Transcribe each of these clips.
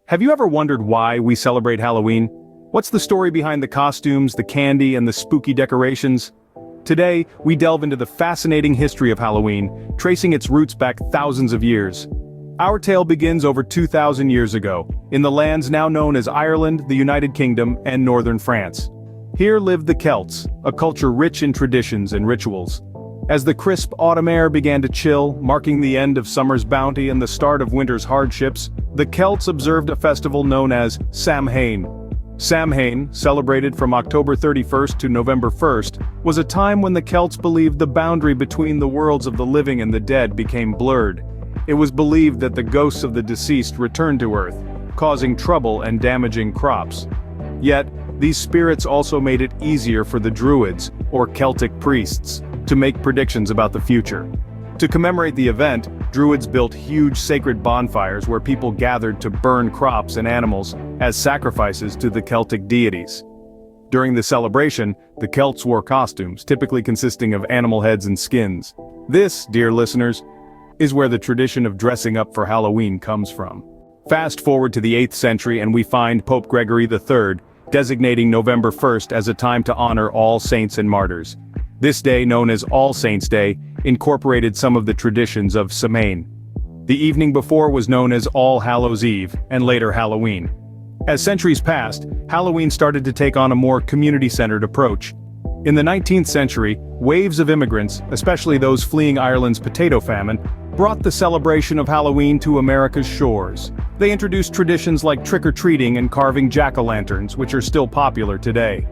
Have you ever wondered why we celebrate Halloween? What's the story behind the costumes, the candy, and the spooky decorations? Today, we delve into the fascinating history of Halloween, tracing its roots back thousands of years. Our tale begins over 2,000 years ago, in the lands now known as Ireland, the United Kingdom, and northern France. Here lived the Celts, a culture rich in traditions and rituals. As the crisp autumn air began to chill, marking the end of summer's bounty and the start of winter's hardships, the Celts observed a festival known as Samhain. Samhain, celebrated from October 31st to November 1st, was a time when the Celts believed the boundary between the worlds of the living and the dead became blurred. It was believed that the ghosts of the deceased returned to Earth, causing trouble and damaging crops. Yet, these spirits also made it easier for the Druids, or Celtic priests, to make predictions about the future. To commemorate the event, Druids built huge sacred bonfires where people gathered to burn crops and animals as sacrifices to the Celtic deities. During the celebration, the Celts wore costumes, typically consisting of animal heads and skins. This, dear listeners, is where the tradition of dressing up for Halloween comes from. Fast forward to the 8th century and we find Pope Gregory III designating November 1st as a time to honor all saints and martyrs. This day, known as All Saints' Day, incorporated some of the traditions of Samhain. The evening before was known as All Hallows' Eve, and later Halloween. As centuries passed, Halloween started to take on a more community-centered approach. In the 19th century, waves of immigrants, especially those fleeing Ireland's potato famine, brought the celebration of Halloween to America's shores. They introduced traditions like trick-or-treating and carving jack-o'-lanterns, which are still popular today.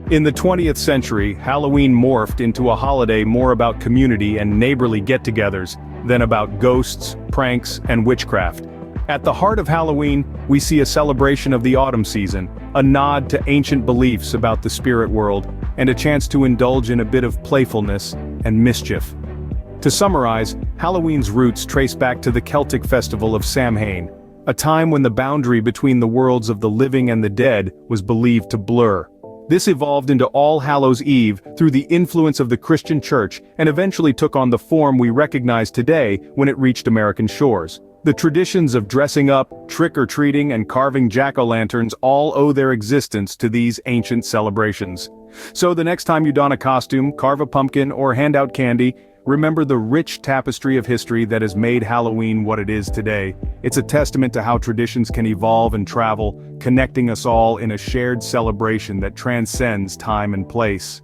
In the 20th century, Halloween morphed into a holiday more about community and neighborly get-togethers than about ghosts, pranks, and witchcraft. At the heart of Halloween, we see a celebration of the autumn season, a nod to ancient beliefs about the spirit world, and a chance to indulge in a bit of playfulness and mischief. To summarize, Halloween's roots trace back to the Celtic festival of Samhain, a time when the boundary between the worlds of the living and the dead was believed to blur. This evolved into All Hallows' Eve through the influence of the Christian Church and eventually took on the form we recognize today when it reached American shores. The traditions of dressing up, trick-or-treating, and carving jack-o'-lanterns all owe their existence to these ancient celebrations. So the next time you don a costume, carve a pumpkin, or hand out candy, remember the rich tapestry of history that has made Halloween what it is today. It's a testament to how traditions can evolve and travel, connecting us all in a shared celebration that transcends time and place.